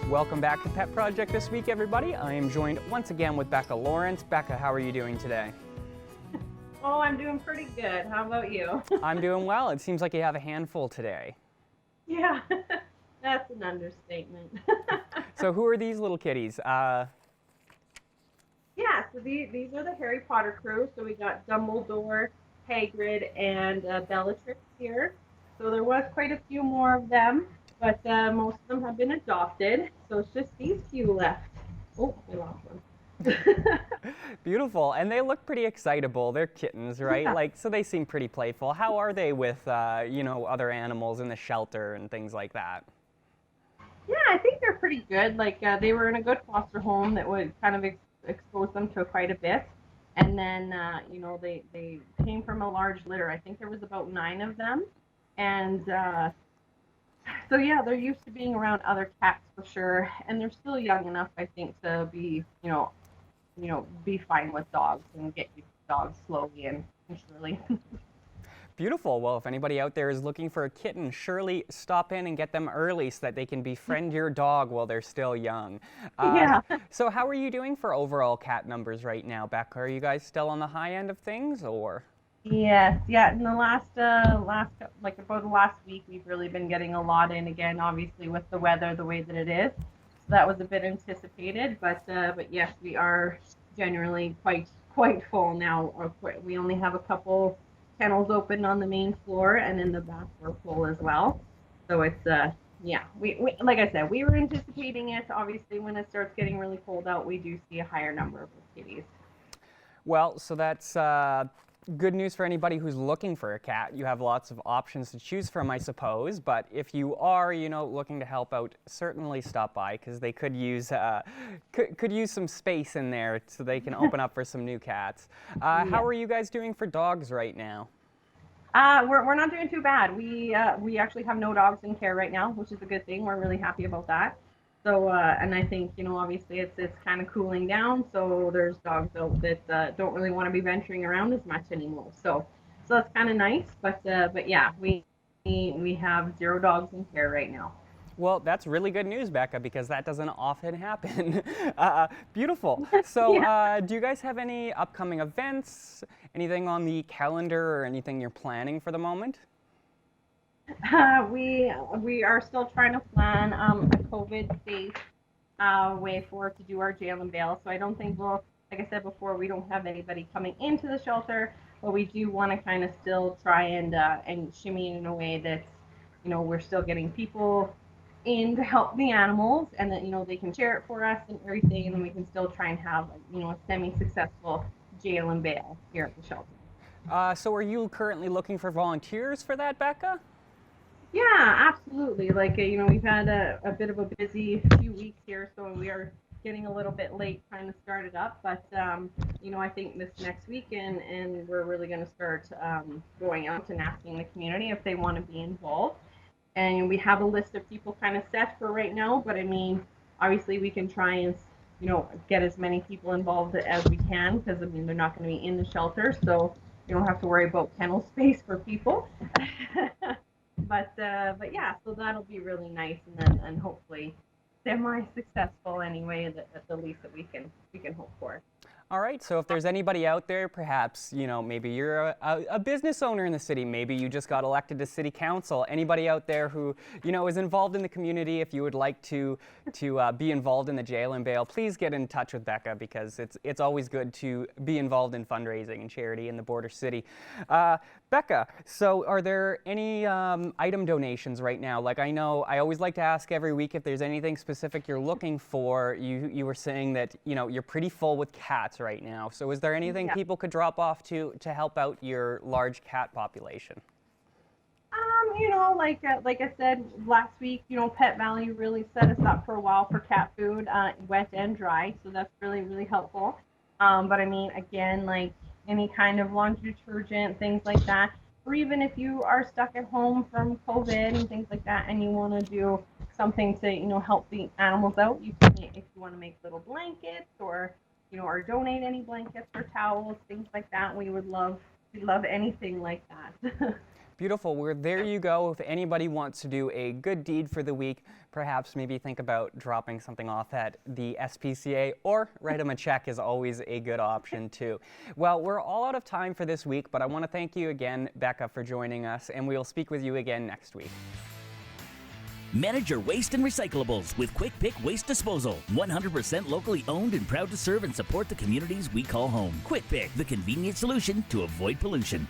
Welcome back to Pet Project this week, everybody. I am joined once again with Becca Lawrence. Becca, how are you doing today? Oh, I'm doing pretty good. How about you? I'm doing well. It seems like you have a handful today. Yeah, that's an understatement. So who are these little kitties? Yeah, so these are the Harry Potter crew. So we got Dumbledore, Hagrid, and Bellatrix here. So there was quite a few more of them, but most of them have been adopted. So it's just these few left. Oh, we lost one. Beautiful, and they look pretty excitable. They're kittens, right? Yeah. So they seem pretty playful. How are they with, other animals in the shelter and things like that? Yeah, I think they're pretty good. They were in a good foster home that would kind of expose them to quite a bit. And then, they came from a large litter. I think there was about 9 of them. And so, yeah, they're used to being around other cats for sure. And they're still young enough, I think, to be, be fine with dogs and get used to dogs slowly and surely. Beautiful. Well, if anybody out there is looking for a kitten, surely stop in and get them early so that they can befriend your dog while they're still young. Yeah. So how are you doing for overall cat numbers right now, Becca? Are you guys still on the high end of things, or? Yes, yeah. In the like about the last week, we've really been getting a lot in again. Obviously, with the weather the way that it is, so that was a bit anticipated. But yes, we are generally quite full now. We only have a couple kennels open on the main floor, and in the back we're full as well. So it's yeah. We like I said, we were anticipating it. Obviously, when it starts getting really cold out, we do see a higher number of kitties. Well, so that's good news for anybody who's looking for a cat. You have lots of options to choose from, I suppose. But if you are, looking to help out, certainly stop by because they could use could use some space in there so they can open up for some new cats. How Yeah. are you guys doing for dogs right now? We're not doing too bad. We actually have no dogs in care right now, which is a good thing. We're really happy about that. So and I think obviously it's kind of cooling down. So there's dogs out that don't really want to be venturing around as much anymore. So that's kind of nice. But yeah, we have 0 dogs in care right now. Well, that's really good news, Becca, because that doesn't often happen. Beautiful. So, Yeah. do you guys have any upcoming events, anything on the calendar, or anything you're planning for the moment? We are still trying to plan a COVID safe way for to do our jail and bail. So I don't think we'll, like I said before, we don't have anybody coming into the shelter, but we do want to kind of still try and shimmy in a way that's we're still getting people in to help the animals, and that they can share it for us and everything, and then we can still try and have a semi-successful jail and bail here at the shelter. So, are you currently looking for volunteers for that, Becca? Yeah, absolutely. We've had a bit of a busy few weeks here, so we are getting a little bit late trying to start it up. But I think this next weekend, and we're really going to start going out and asking the community if they want to be involved. And we have a list of people kind of set for right now, but I mean, obviously we can try and get as many people involved as we can, because I mean they're not going to be in the shelter, so you don't have to worry about kennel space for people. But yeah, so that'll be really nice, and hopefully semi-successful anyway, at the least that we can hope for. All right, so if there's anybody out there, perhaps, maybe you're a business owner in the city, maybe you just got elected to city council, anybody out there who, is involved in the community, if you would like to be involved in the jail and bail, please get in touch with Becca, because it's always good to be involved in fundraising and charity in the border city. Becca, so are there any item donations right now? Like, I know I always like to ask every week if there's anything specific you're looking for. You were saying that, you're pretty full with cats right now. So is there anything Yeah. people could drop off to help out your large cat population? Like I said last week, Pet Valley really set us up for a while for cat food, wet and dry, so that's really, really helpful. But I mean, again, like any kind of laundry detergent, things like that, or even if you are stuck at home from COVID and things like that, and you want to do something to, help the animals out, you can, if you want to make little blankets, or, or donate any blankets or towels, things like that, we'd love anything like that. Beautiful. Well, there you go. If anybody wants to do a good deed for the week, perhaps maybe think about dropping something off at the SPCA, or write them a check is always a good option too. Well, we're all out of time for this week, but I want to thank you again, Becca, for joining us, and we will speak with you again next week. Manage your waste and recyclables with Quick Pick Waste Disposal. 100% locally owned and proud to serve and support the communities we call home. Quick Pick, the convenient solution to avoid pollution.